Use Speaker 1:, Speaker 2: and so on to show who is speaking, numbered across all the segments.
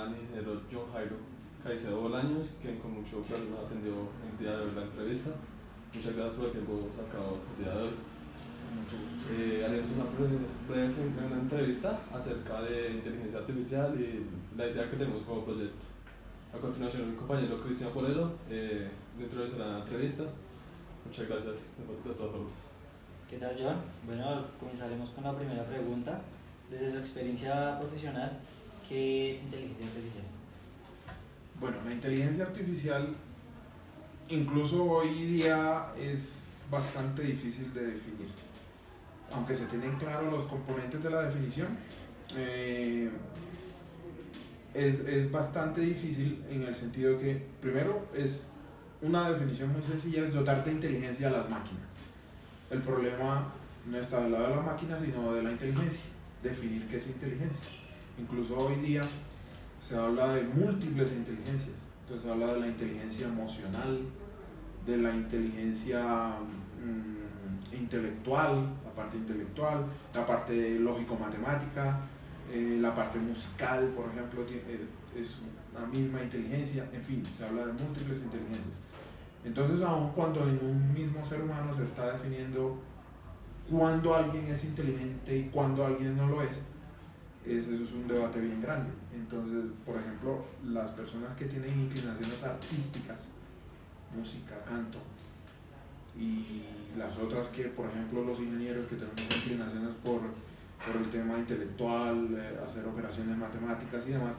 Speaker 1: al ingeniero John Jairo Caicedo Bolaños, quien con mucho placer nos atendió el día de hoy la entrevista. Muchas gracias por el tiempo sacado el día de hoy.
Speaker 2: Mucho gusto.
Speaker 1: Haremos una entrevista acerca de inteligencia artificial y la idea que tenemos como proyecto. A continuación, mi compañero Cristian Forero le introducirá la entrevista. Muchas gracias de todas formas.
Speaker 2: ¿Qué tal, John? Bueno, comenzaremos con la primera pregunta. Desde su experiencia profesional, ¿qué es inteligencia artificial?
Speaker 3: Bueno, la inteligencia artificial incluso hoy día es bastante difícil de definir. Aunque se tienen claros los componentes de la definición, es bastante difícil en el sentido de que, primero, es una definición muy sencilla, es dotar de inteligencia a las máquinas. El problema no está del lado de la máquina, sino de la inteligencia, definir qué es inteligencia. Incluso hoy día se habla de múltiples inteligencias, entonces se habla de la inteligencia emocional, de la inteligencia intelectual, la parte lógico-matemática, la parte musical, por ejemplo, es una misma inteligencia, en fin, se habla de múltiples inteligencias. Entonces, aun cuando en un mismo ser humano se está definiendo cuándo alguien es inteligente y cuándo alguien no lo es, eso es un debate bien grande. Entonces, por ejemplo, las personas que tienen inclinaciones artísticas, música, canto, y las otras que, por ejemplo, los ingenieros que tenemos inclinaciones por el tema intelectual, hacer operaciones matemáticas y demás,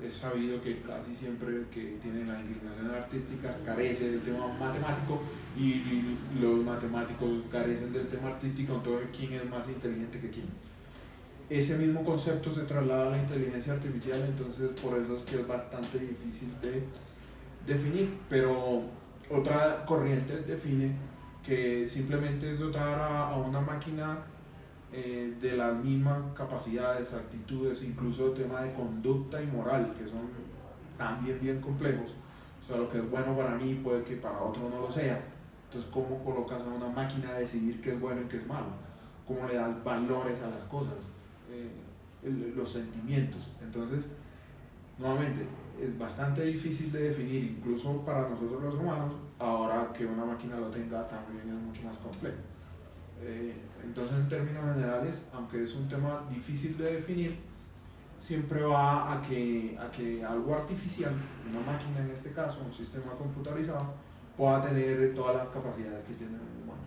Speaker 3: es sabido que casi siempre el que tiene la inclinación artística carece del tema matemático y los matemáticos carecen del tema artístico, entonces ¿quién es más inteligente que quién? Ese mismo concepto se traslada a la inteligencia artificial, entonces por eso es que es bastante difícil de definir, pero otra corriente define que simplemente es dotar a una máquina de las mismas capacidades, actitudes, incluso tema de conducta y moral, que son también bien complejos. O sea, lo que es bueno para mí puede que para otro no lo sea. Entonces, ¿cómo colocas a una máquina a decidir qué es bueno y qué es malo? ¿Cómo le das valores a las cosas? Los sentimientos. Entonces, nuevamente, es bastante difícil de definir, incluso para nosotros los humanos. Ahora que una máquina lo tenga también es mucho más complejo. Entonces, en términos generales, aunque es un tema difícil de definir, siempre va a que algo artificial, una máquina en este caso, un sistema computarizado, pueda tener todas las capacidades que tiene el humano.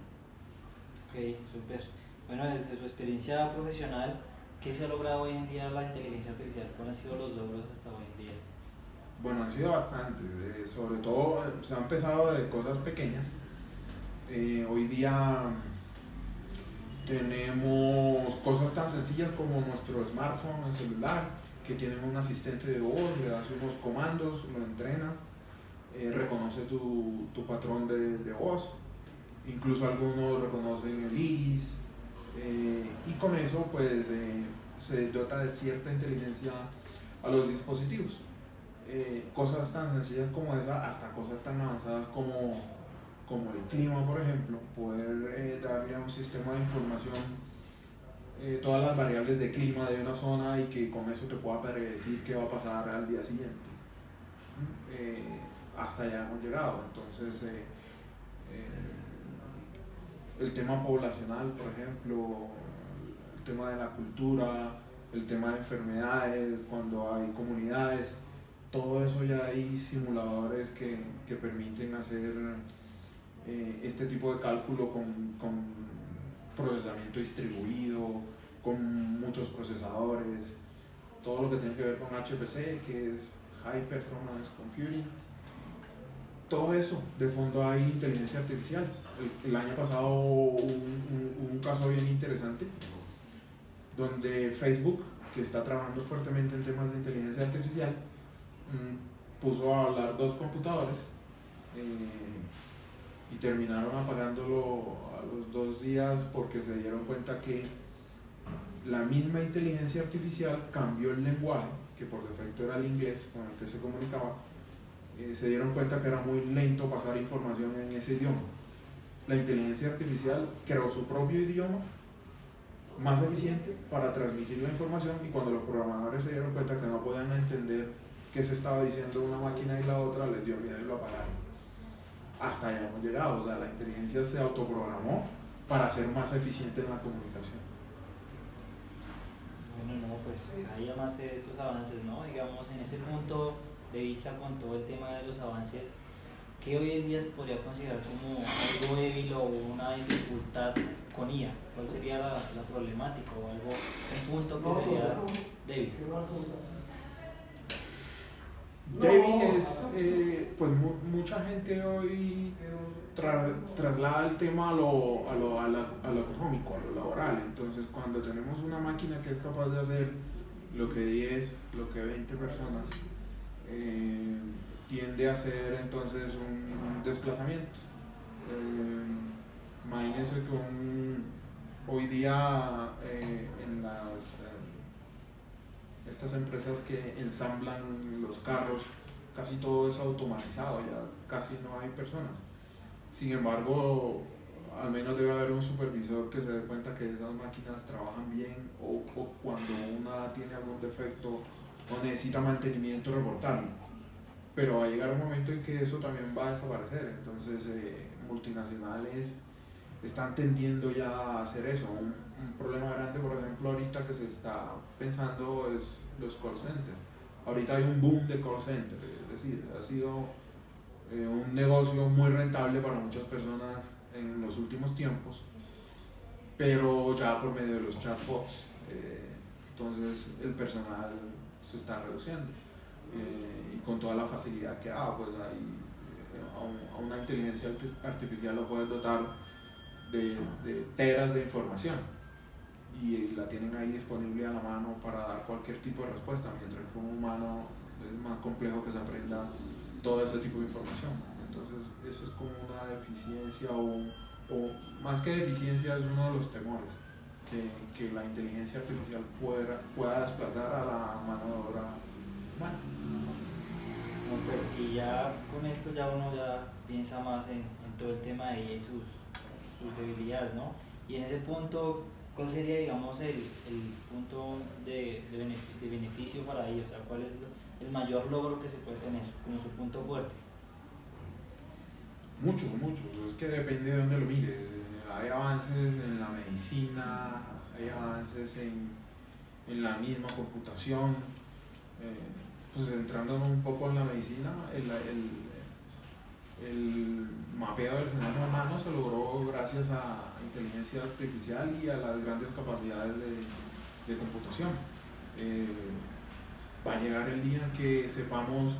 Speaker 2: Ok, súper. Bueno, desde su experiencia profesional, ¿qué se ha logrado hoy en día la inteligencia artificial? ¿Cuáles han sido los logros hasta hoy en día?
Speaker 3: Bueno, han sido bastantes, sobre todo se ha empezado de cosas pequeñas. Hoy día tenemos cosas tan sencillas como nuestro smartphone, el celular, que tienen un asistente de voz, le das unos comandos, lo entrenas, reconoce tu patrón de voz, incluso algunos reconocen el iris, y con eso pues se dota de cierta inteligencia a los dispositivos. Cosas tan sencillas como esa hasta cosas tan avanzadas como el clima, por ejemplo, poder darle a un sistema de información todas las variables de clima de una zona y que con eso te pueda predecir qué va a pasar al día siguiente. Hasta allá hemos llegado. Entonces, el tema poblacional, por ejemplo, el tema de la cultura, el tema de enfermedades, cuando hay comunidades, todo eso ya hay simuladores que permiten hacer este tipo de cálculo con procesamiento distribuido, con muchos procesadores, todo lo que tiene que ver con HPC, que es High Performance Computing. Todo eso, de fondo hay inteligencia artificial. El año pasado hubo un caso bien interesante donde Facebook, que está trabajando fuertemente en temas de inteligencia artificial, puso a hablar dos computadores y terminaron apagándolo a los 2 días porque se dieron cuenta que la misma inteligencia artificial cambió el lenguaje, que por defecto era el inglés con el que se comunicaba. Se dieron cuenta que era muy lento pasar información en ese idioma. La inteligencia artificial creó su propio idioma más eficiente para transmitir la información, y cuando los programadores se dieron cuenta que no podían entender qué se estaba diciendo una máquina y la otra, les dio miedo y lo apagaron. Hasta allá hemos llegado, o sea, la inteligencia se autoprogramó para ser más eficiente en la comunicación.
Speaker 2: Bueno, no, pues hay más estos avances, ¿no? Digamos, en ese punto de vista con todo el tema de los avances, ¿qué hoy en día se podría considerar como algo débil o una dificultad con IA? ¿Cuál sería la problemática o algo, un punto que sería débil?
Speaker 3: Débil es, pues mucha gente hoy traslada el tema a lo económico, a lo laboral. Entonces, cuando tenemos una máquina que es capaz de hacer lo que 10, lo que 20 personas, tiende a ser entonces un desplazamiento. Imagínense que hoy día en estas empresas que ensamblan los carros, casi todo es automatizado, ya casi no hay personas. Sin embargo, al menos debe haber un supervisor que se dé cuenta que esas máquinas trabajan bien, o cuando una tiene algún defecto o necesita mantenimiento, reportarlo. Pero va a llegar un momento en que eso también va a desaparecer. Entonces, multinacionales están tendiendo ya a hacer eso. Un problema grande, por ejemplo, ahorita que se está pensando es los call centers. Ahorita hay un boom de call centers, es decir, ha sido un negocio muy rentable para muchas personas en los últimos tiempos, pero ya por medio de los chatbots. Entonces el personal se está reduciendo, y con toda la facilidad que da, pues a una inteligencia artificial lo puedes dotar de teras de información, y la tienen ahí disponible a la mano para dar cualquier tipo de respuesta, mientras que un humano es más complejo que se aprenda todo ese tipo de información. Entonces eso es como una deficiencia, o más que deficiencia, es uno de los temores, que la inteligencia artificial pueda desplazar a la mano de obra humana.
Speaker 2: No, pues, y ya con esto ya uno ya piensa más en todo el tema de ella y sus debilidades, ¿no? Y en ese punto, ¿cuál sería, digamos, el punto de beneficio para ellos? O sea, ¿cuál es el mayor logro que se puede tener como su punto fuerte?
Speaker 3: Muchos, es que depende de dónde lo mires. Hay avances en la medicina, hay avances en la misma computación. Pues centrándonos un poco en la medicina, el mapeo del genoma humano se logró gracias a inteligencia artificial y a las grandes capacidades de computación. Va a llegar el día en que sepamos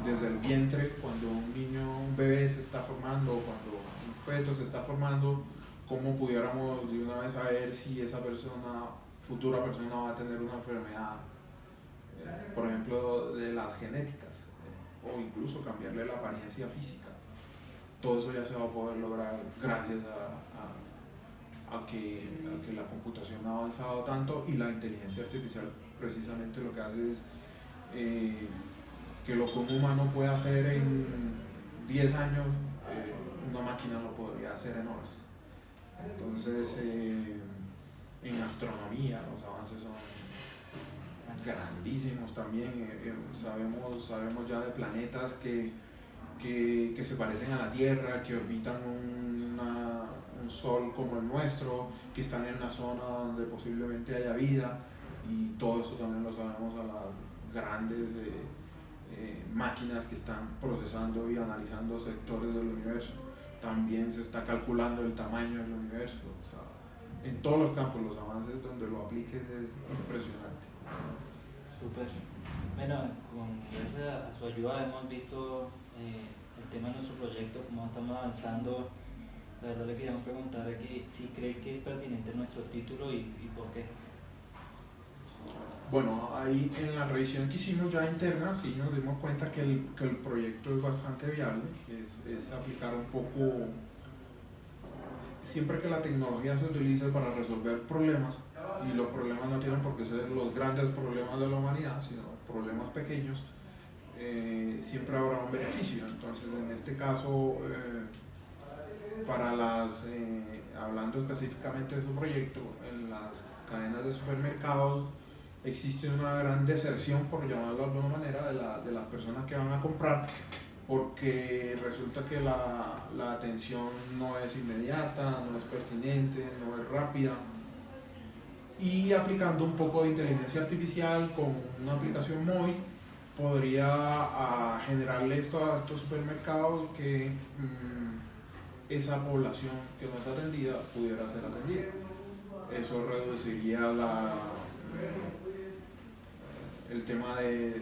Speaker 3: desde el vientre, cuando un bebé se está formando, o cuando un feto se está formando, cómo pudiéramos de una vez saber si esa futura persona va a tener una enfermedad, por ejemplo, de las genéticas, o incluso cambiarle la apariencia física. Todo eso ya se va a poder lograr gracias a que la computación ha avanzado tanto, y la inteligencia artificial precisamente lo que hace es que lo que un humano puede hacer en 10 años, una máquina lo podría hacer en horas. Entonces, en astronomía los avances son grandísimos también. Sabemos ya de planetas que se parecen a la Tierra, que orbitan un sol como el nuestro, que están en una zona donde posiblemente haya vida, y todo eso también lo sabemos a las grandes máquinas que están procesando y analizando sectores del universo. También se está calculando el tamaño del universo. O sea, en todos los campos los avances donde lo apliques es impresionante.
Speaker 2: Súper. Bueno, gracias a su ayuda hemos visto el tema de nuestro proyecto, cómo estamos avanzando. La verdad le queríamos preguntar aquí si cree que es pertinente nuestro título y por qué.
Speaker 3: Bueno, ahí en la revisión que hicimos ya interna, sí nos dimos cuenta que el proyecto es bastante viable. Es aplicar un poco, siempre que la tecnología se utilice para resolver problemas, y los problemas no tienen por qué ser los grandes problemas de la humanidad, sino problemas pequeños, siempre habrá un beneficio. Entonces, en este caso, hablando hablando específicamente de su proyecto, en las cadenas de supermercados existe una gran deserción, por llamarlo de alguna manera, de las personas que van a comprar, porque resulta que la atención no es inmediata, no es pertinente, no es rápida. Y aplicando un poco de inteligencia artificial con una aplicación móvil, podría generarle esto a estos supermercados que esa población que no es atendida pudiera ser atendida. Eso reduciría el tema de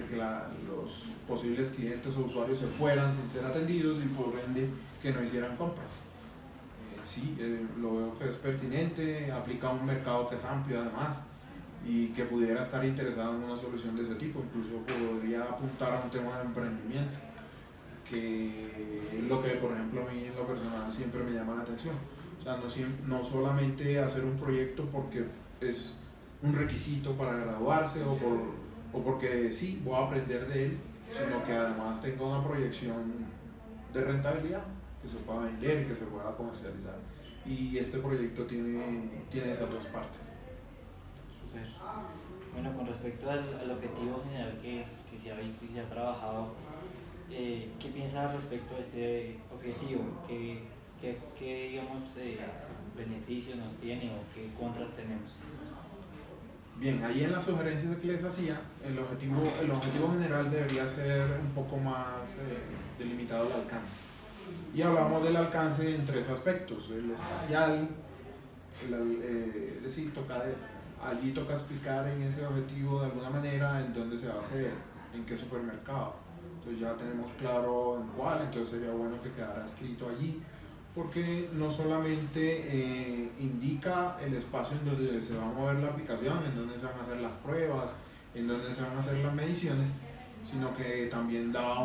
Speaker 3: que los posibles clientes o usuarios se fueran sin ser atendidos y por ende que no hicieran compras. Sí, lo veo que es pertinente, aplica a un mercado que es amplio además y que pudiera estar interesado en una solución de ese tipo, incluso podría apuntar a un tema de emprendimiento, que es lo que por ejemplo a mí en lo personal siempre me llama la atención. O sea, no solamente hacer un proyecto porque es un requisito para graduarse o porque sí, voy a aprender de él, sino que además tenga una proyección de rentabilidad, que se pueda vender y que se pueda comercializar. Y este proyecto tiene esas dos partes.
Speaker 2: Super. Bueno, con respecto al objetivo general que se ha visto y se ha trabajado, ¿qué piensas respecto a este objetivo? ¿Qué digamos, beneficios nos tiene o qué contras tenemos?
Speaker 3: Bien, ahí en las sugerencias que les hacía, el objetivo general debería ser un poco más delimitado el alcance. Y hablamos del alcance en tres aspectos: el espacial, es decir, allí toca explicar en ese objetivo de alguna manera en dónde se va a hacer, en qué supermercado. Entonces ya tenemos claro en cuál, entonces sería bueno que quedara escrito allí, porque no solamente indica el espacio en donde se va a mover la aplicación, en donde se van a hacer las pruebas, en donde se van a hacer las mediciones, sino que también da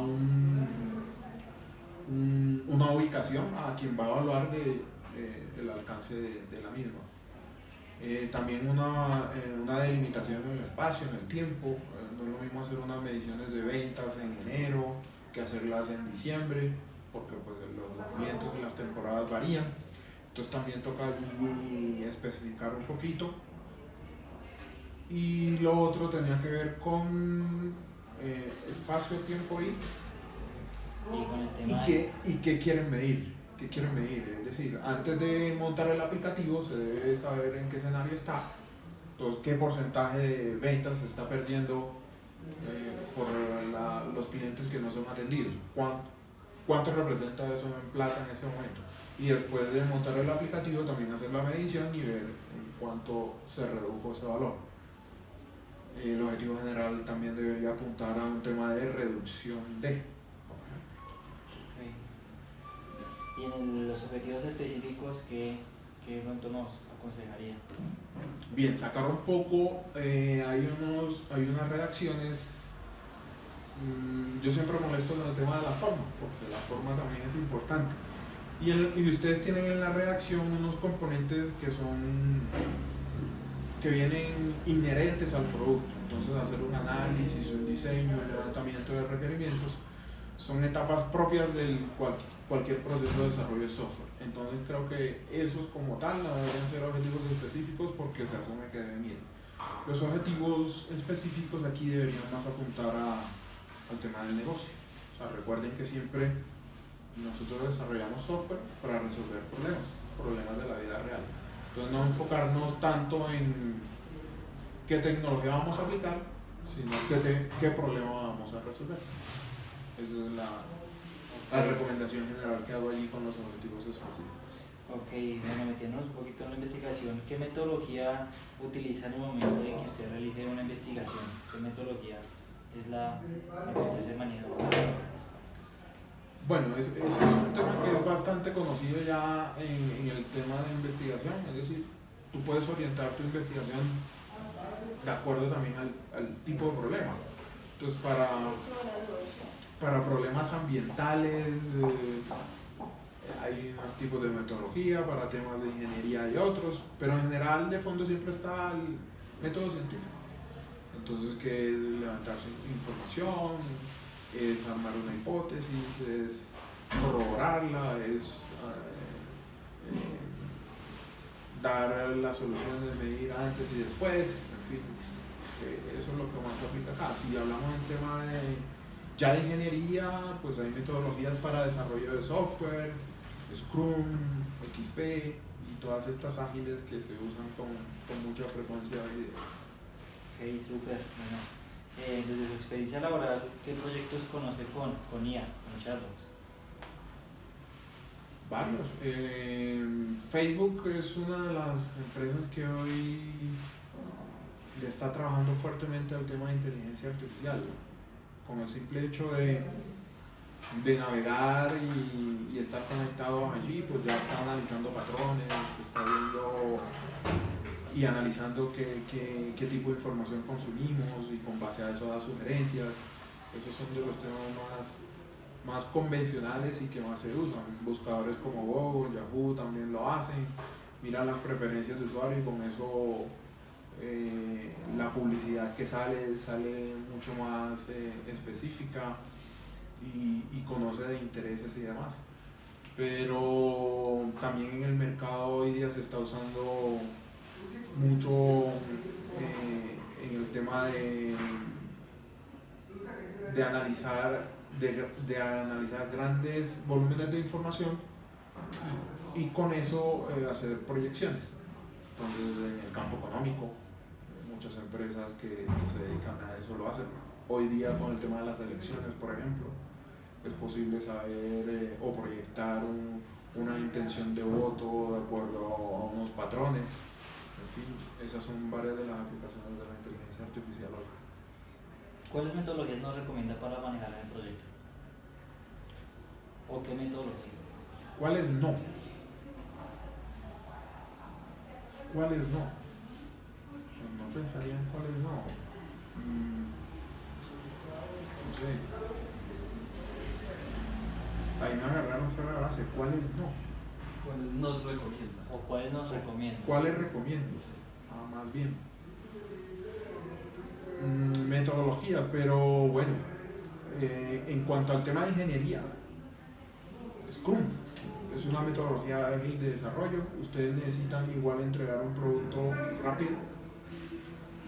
Speaker 3: una ubicación a quien va a evaluar el alcance de la misma. También una delimitación en el espacio, en el tiempo. No es lo mismo hacer unas mediciones de ventas en enero que hacerlas en diciembre, porque pues, los movimientos y las temporadas varían. Entonces también toca allí especificar un poquito. Y lo otro tenía que ver con espacio, tiempo y qué quieren medir. ¿Qué quieren medir? Es decir, antes de montar el aplicativo se debe saber en qué escenario está, entonces qué porcentaje de ventas se está perdiendo por los clientes que no son atendidos, cuánto representa eso en plata en ese momento, y después de montar el aplicativo también hacer la medición y ver en cuánto se redujo ese valor. El objetivo general también debería apuntar a un tema de reducción de.
Speaker 2: Y en los objetivos específicos, ¿qué pronto nos aconsejaría?
Speaker 3: Bien, sacar un poco, hay unas redacciones, yo siempre molesto con el tema de la forma, porque la forma también es importante. Y ustedes tienen en la redacción unos componentes que vienen inherentes al producto. Entonces hacer un análisis, un diseño, un levantamiento de requerimientos, son etapas propias del cualquier proceso de desarrollo de software. Entonces creo que esos como tal no deberían ser objetivos específicos porque se asume que deben ir. Los objetivos específicos aquí deberían más apuntar al tema del negocio. O sea, recuerden que siempre nosotros desarrollamos software para resolver problemas de la vida real. Entonces no enfocarnos tanto en qué tecnología vamos a aplicar, sino qué problema vamos a resolver. Esa es la recomendación general que hago allí con los objetivos específicos.
Speaker 2: Ok, bueno, metiéndonos un poquito en la investigación, ¿qué metodología utiliza en el momento en que usted realice una investigación? ¿Qué metodología es la que usted se maneja?
Speaker 3: Bueno, ese es un tema que es bastante conocido ya en el tema de investigación, es decir, tú puedes orientar tu investigación de acuerdo también al tipo de problema. Entonces, para problemas ambientales hay unos tipos de metodología, para temas de ingeniería y otros, pero en general de fondo siempre está el método científico. Entonces, que es levantarse información, es armar una hipótesis, es corroborarla, es dar las soluciones, medir antes y después, en fin, eso es lo que más se aplica acá. Si hablamos en tema ya de ingeniería, pues hay metodologías para desarrollo de software, Scrum, XP y todas estas ágiles que se usan con mucha frecuencia hoy día.
Speaker 2: Ok, súper. Bueno, desde su experiencia laboral, ¿qué proyectos conoce con IA, con Chatbox?
Speaker 3: Varios. Facebook es una de las empresas que hoy le está trabajando fuertemente al tema de inteligencia artificial. Con el simple hecho de navegar y estar conectado allí, pues ya está analizando patrones, está viendo y analizando qué tipo de información consumimos y con base a eso da sugerencias. Esos son de los temas más convencionales y que más se usan. Buscadores como Google, Yahoo también lo hacen, miran las preferencias de usuario y con eso la publicidad que sale mucho más específica y conoce de intereses y demás. Pero también en el mercado hoy día se está usando mucho en el tema de analizar grandes volúmenes de información y con eso hacer proyecciones. Entonces, en el campo económico, muchas empresas que se dedican a eso lo hacen. Hoy día con el tema de las elecciones, por ejemplo, es posible saber o proyectar una intención de voto de acuerdo a unos patrones. En fin, esas son varias de las aplicaciones de la inteligencia artificial hoy.
Speaker 2: ¿Cuáles metodologías nos recomienda para manejar el proyecto? ¿O qué metodología?
Speaker 3: ¿Cuáles no? ¿Cuáles no? No pensaría en cuáles no. No sé. Ahí me agarraron fuera de la base. ¿Cuáles no?
Speaker 1: ¿Cuáles nos recomienda?
Speaker 2: ¿O cuáles nos recomienda?
Speaker 3: ¿Cuáles recomiendas? Más bien. Metodología, pero bueno, en cuanto al tema de ingeniería, Scrum es una metodología ágil de desarrollo. Ustedes necesitan igual entregar un producto rápido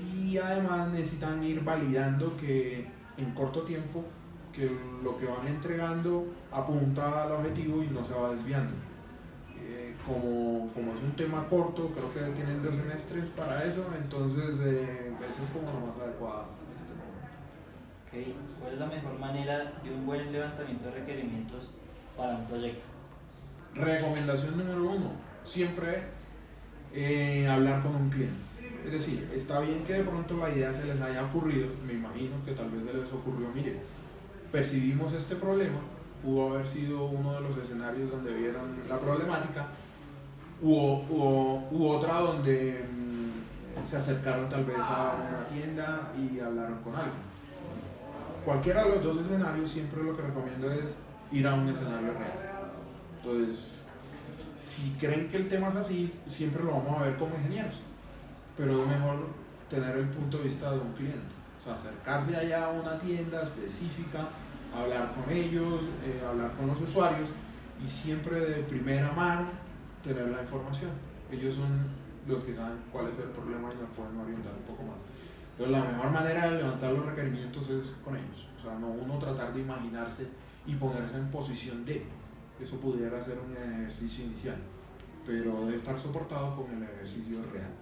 Speaker 3: y además necesitan ir validando que en corto tiempo que lo que van entregando apunta al objetivo y no se va desviando. Como es un tema corto, creo que tienen 2 semestres para eso, entonces eso es como lo más adecuado en este momento.
Speaker 2: Okay. ¿Cuál es la mejor manera de un buen levantamiento de requerimientos para un proyecto?
Speaker 3: Recomendación número 1, siempre hablar con un cliente. Es decir, está bien que de pronto la idea se les haya ocurrido, me imagino que tal vez se les ocurrió, mire, percibimos este problema, pudo haber sido uno de los escenarios donde vieron la problemática, u otra donde se acercaron tal vez a una tienda y hablaron con alguien. Cualquiera de los 2 escenarios, siempre lo que recomiendo es ir a un escenario real. Entonces, si creen que el tema es así, siempre lo vamos a ver como ingenieros, pero es mejor tener el punto de vista de un cliente, o sea, acercarse allá a una tienda específica, hablar con ellos, hablar con los usuarios y siempre de primera mano tener la información. Ellos son los que saben cuál es el problema y nos pueden orientar un poco más. Entonces la mejor manera de levantar los requerimientos es con ellos, o sea, no uno tratar de imaginarse y ponerse en posición de, eso pudiera ser un ejercicio inicial, pero debe estar soportado con el ejercicio real.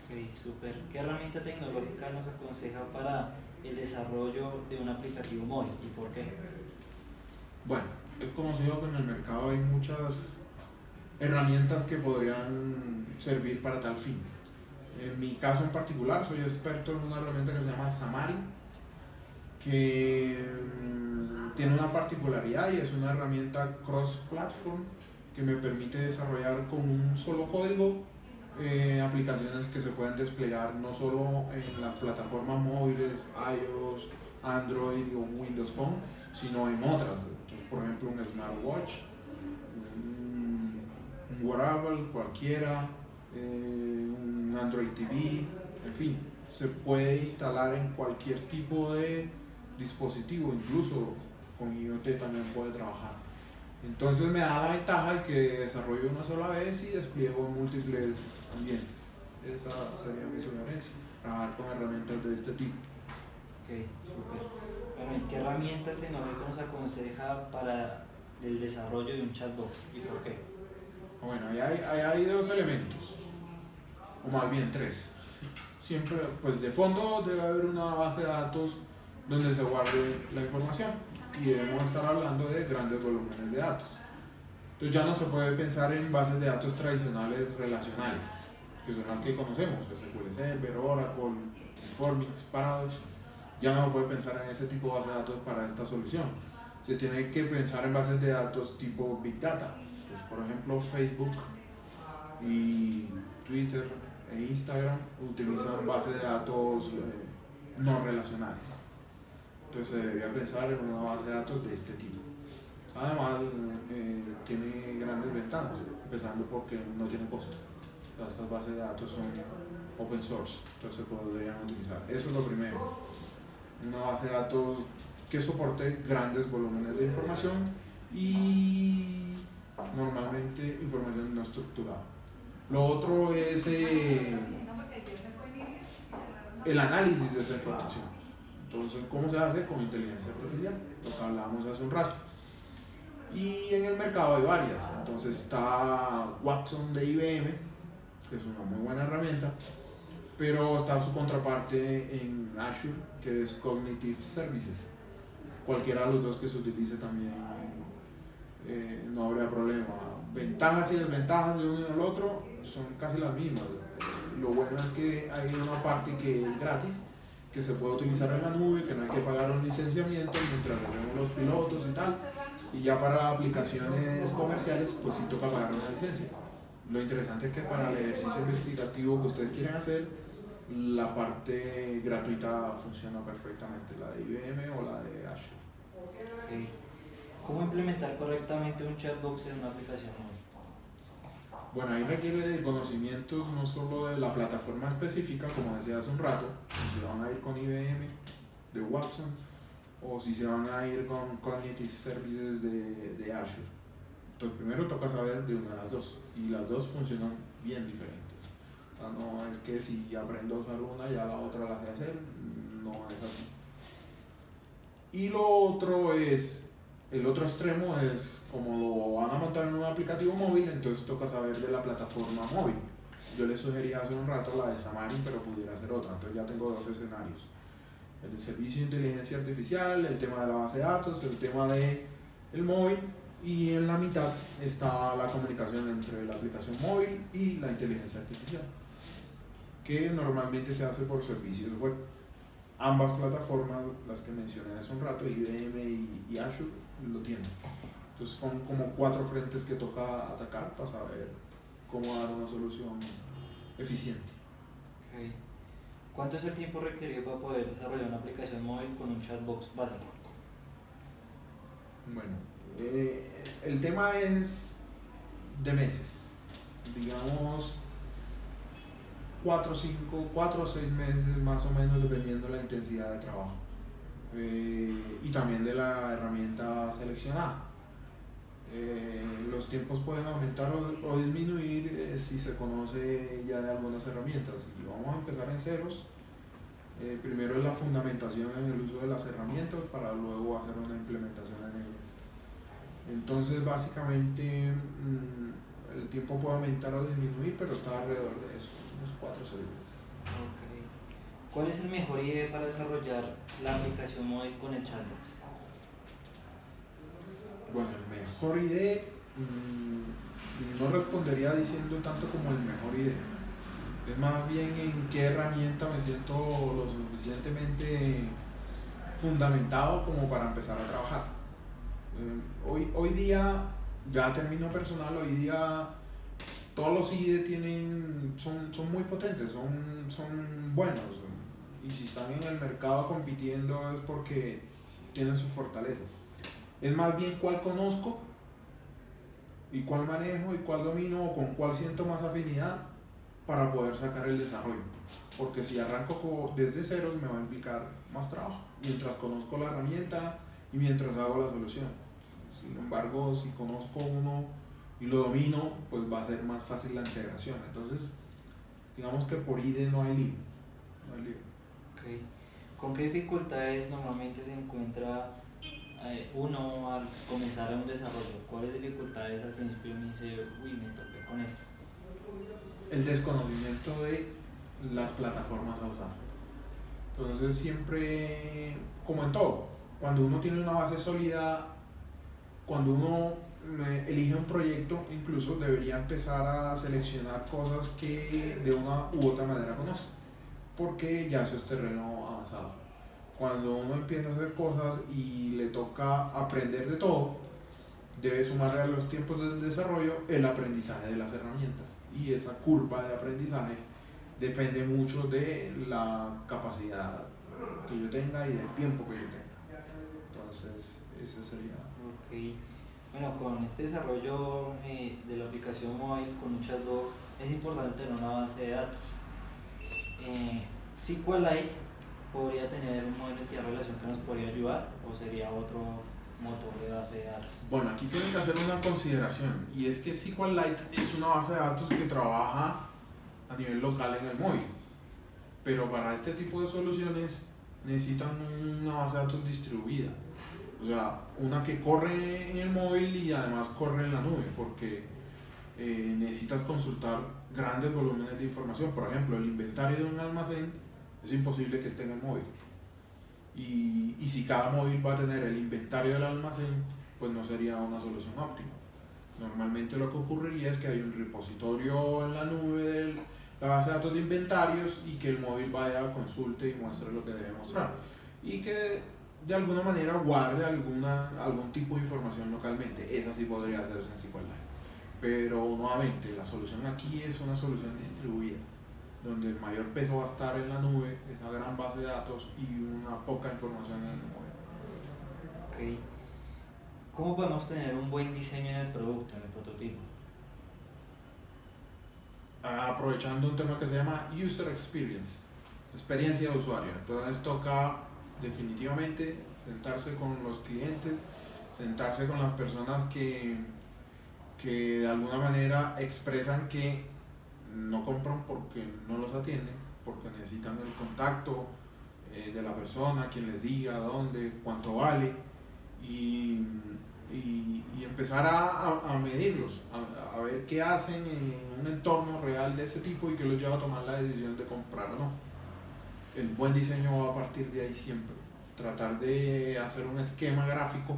Speaker 2: Ok, súper. ¿Qué herramienta tecnológica nos aconseja para el desarrollo de un aplicativo móvil y por qué?
Speaker 3: Bueno, he conocido que en el mercado hay muchas herramientas que podrían servir para tal fin. En mi caso en particular, soy experto en una herramienta que se llama Xamarin, que tiene una particularidad y es una herramienta cross-platform que me permite desarrollar con un solo código aplicaciones que se pueden desplegar no solo en las plataformas móviles, iOS, Android o Windows Phone, sino en otras. Entonces, por ejemplo, un smartwatch, un wearable cualquiera, un Android TV, en fin, se puede instalar en cualquier tipo de dispositivo, incluso con IoT también puede trabajar. Entonces me da la ventaja de que desarrollo una sola vez y despliego en múltiples ambientes. Esa sería mi sugerencia, trabajar con herramientas de este tipo.
Speaker 2: Ok, súper. Bueno, ¿y qué herramientas tecnológicas nos aconseja para el desarrollo de un chatbot y por qué?
Speaker 3: Bueno, ahí hay dos elementos, o más bien tres. Siempre, pues de fondo debe haber una base de datos donde se guarde la información y debemos estar hablando de grandes volúmenes de datos. Entonces ya no se puede pensar en bases de datos tradicionales relacionales, que son las que conocemos, SQL Server, Oracle, Informix, Paradox. Ya no se puede pensar en ese tipo de base de datos para esta solución. Se tiene que pensar en bases de datos tipo Big Data. Pues, por ejemplo, Facebook y Twitter e Instagram utilizan bases de datos no relacionales. Entonces se debería pensar en una base de datos de este tipo. Además, tiene grandes ventajas, empezando porque no tiene costo. Estas bases de datos son open source, entonces se podrían utilizar. Eso es lo primero. Una base de datos que soporte grandes volúmenes de información y normalmente información no estructurada. Lo otro es el análisis de esa información. Entonces, ¿cómo se hace? Con inteligencia artificial, lo que hablábamos hace un rato. Y en el mercado hay varias. Entonces está Watson de IBM, que es una muy buena herramienta, pero está su contraparte en Azure, que es Cognitive Services. Cualquiera de los dos que se utilice también no habría problema. Ventajas y desventajas de uno y del otro son casi las mismas. Lo bueno es que hay una parte que es gratis, que se puede utilizar en la nube, que no hay que pagar un licenciamiento mientras hacemos los pilotos y tal. Y ya para aplicaciones comerciales, pues sí toca pagar una licencia. Lo interesante es que para el ejercicio investigativo que ustedes quieren hacer, la parte gratuita funciona perfectamente, la de IBM o la de Azure.
Speaker 2: Okay. ¿Cómo implementar correctamente un chatbot en una aplicación móvil?
Speaker 3: Bueno, ahí requiere de conocimientos no solo de la plataforma específica, como decía hace un rato, si se van a ir con IBM de Watson o si se van a ir con Cognitive Services de Azure. Entonces primero toca saber de una de las dos y las dos funcionan bien diferentes. O sea, no es que si aprendo a usar una ya la otra la sé hacer, no es así. Y lo otro es, el otro extremo es como lo van a montar en un aplicativo móvil, entonces toca saber de la plataforma móvil. Yo les sugería hace un rato la de Xamarin, pero pudiera ser otra, entonces ya tengo dos escenarios. El servicio de inteligencia artificial, el tema de la base de datos, el tema de el móvil, y en la mitad está la comunicación entre la aplicación móvil y la inteligencia artificial, que normalmente se hace por servicios web. Ambas plataformas, las que mencioné hace un rato, IBM y Azure, lo tienen. Entonces son como 4 frentes que toca atacar para saber cómo dar una solución eficiente.
Speaker 2: Okay. ¿Cuánto es el tiempo requerido para poder desarrollar una aplicación móvil con un chatbot básico?
Speaker 3: Bueno, el tema es de meses, digamos 4 o 6 meses más o menos, dependiendo de la intensidad de trabajo y también de la herramienta seleccionada. Los tiempos pueden aumentar o disminuir si se conoce ya de algunas herramientas. Y vamos a empezar en ceros. Primero es la fundamentación en el uso de las herramientas para luego hacer una implementación en ellas. Entonces básicamente el tiempo puede aumentar o disminuir, pero está alrededor de eso, unos 4 o 6 meses.
Speaker 2: Okay. ¿Cuál es el mejor idea para desarrollar la aplicación móvil con el chatbot?
Speaker 3: Bueno, el mejor idea no respondería diciendo tanto como el mejor idea. Es más bien en qué herramienta me siento lo suficientemente fundamentado como para empezar a trabajar. Hoy día, ya termino personal, hoy día todos los IDE son muy potentes, son buenos, y si están en el mercado compitiendo es porque tienen sus fortalezas. Es más bien cuál conozco y cuál manejo y cuál domino o con cuál siento más afinidad para poder sacar el desarrollo, porque si arranco desde ceros me va a implicar más trabajo mientras conozco la herramienta y mientras hago la solución. Sin embargo, si conozco uno y lo domino, pues va a ser más fácil la integración. Entonces, digamos que por IDE no hay lío. No hay lío.
Speaker 2: Okay. ¿Con qué dificultades normalmente se encuentra uno al comenzar un desarrollo? ¿Cuáles dificultades al principio me dice, uy, me topé con esto?
Speaker 3: El desconocimiento de las plataformas a usar. Entonces siempre, como en todo, cuando uno tiene una base sólida, cuando uno elige un proyecto, incluso debería empezar a seleccionar cosas que de una u otra manera conoce, porque ya eso es terreno avanzado. Cuando uno empieza a hacer cosas y le toca aprender de todo, debe sumarle a los tiempos del desarrollo el aprendizaje de las herramientas, y esa curva de aprendizaje depende mucho de la capacidad que yo tenga y del tiempo que yo tenga. Entonces, ese sería.
Speaker 2: Ok. Bueno, con este desarrollo de la aplicación móvil con un chatbot es importante tener una base de datos. SQLite podría tener un modelo de entidad de relación que nos podría ayudar, o sería otro motor de base de datos.
Speaker 3: Bueno, aquí tienen que hacer una consideración, y es que SQLite es una base de datos que trabaja a nivel local en el móvil, pero para este tipo de soluciones necesitan una base de datos distribuida, o sea, una que corre en el móvil y además corre en la nube, porque necesitas consultar grandes volúmenes de información. Por ejemplo, el inventario de un almacén es imposible que esté en el móvil, y si cada móvil va a tener el inventario del almacén, pues no sería una solución óptima. Normalmente lo que ocurriría es que hay un repositorio en la nube de la base de datos de inventarios, y que el móvil vaya, consulte y muestre lo que debe mostrar, y que de alguna manera guarde algún tipo de información localmente. Esa sí podría hacerse en SQLite, pero nuevamente la solución aquí es una solución distribuida, donde el mayor peso va a estar en la nube, esa gran base de datos, y una poca información en el móvil.
Speaker 2: Ok. ¿Cómo podemos tener un buen diseño en el producto, en el prototipo?
Speaker 3: Aprovechando un tema que se llama User Experience, experiencia de usuario. Entonces toca definitivamente sentarse con los clientes, sentarse con las personas que de alguna manera expresan que no compran porque no los atienden, porque necesitan el contacto de la persona, quien les diga dónde, cuánto vale, y empezar a medirlos, a ver qué hacen en un entorno real de ese tipo y que los lleva a tomar la decisión de comprar o no. El buen diseño va a partir de ahí siempre. Tratar de hacer un esquema gráfico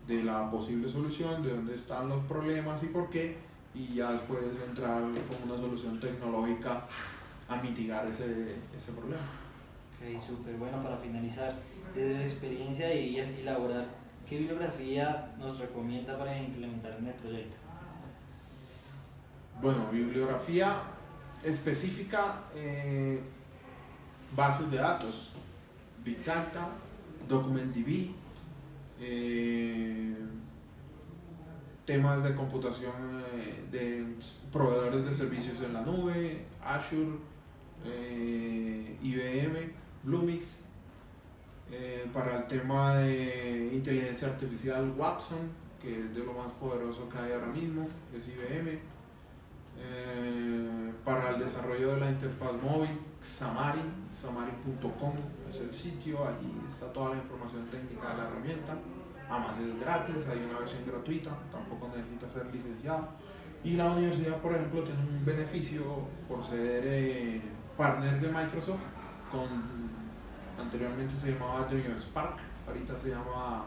Speaker 3: de la posible solución, de dónde están los problemas y por qué, y ya después entrar con una solución tecnológica a mitigar ese problema.
Speaker 2: Ok, súper. Bueno, para finalizar, desde su experiencia de vivir y laborar, ¿qué bibliografía nos recomienda para implementar en el proyecto?
Speaker 3: Bueno, bibliografía específica, bases de datos, Big Data, DocumentDB, temas de computación de proveedores de servicios en la nube, Azure, IBM, Bluemix. Para el tema de inteligencia artificial, Watson, que es de lo más poderoso que hay ahora mismo, es IBM. Para el desarrollo de la interfaz móvil, Xamarin.com es el sitio, allí está toda la información técnica de la herramienta. Además es gratis, hay una versión gratuita, tampoco necesita ser licenciado. Y la universidad, por ejemplo, tiene un beneficio por ser partner de Microsoft. Anteriormente se llamaba Dream Spark, ahorita se llama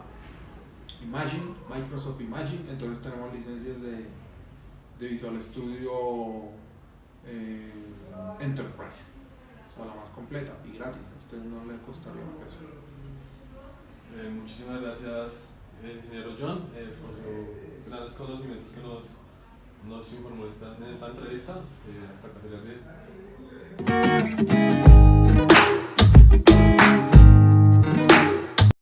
Speaker 3: Imagine, Microsoft Imagine. Entonces tenemos licencias de Visual Studio Enterprise, o sea, la más completa y gratis, a usted no le costaría un peso.
Speaker 1: Muchísimas gracias, ingeniero John, por sus grandes conocimientos que nos informó en esta entrevista. Hasta acá sería bien.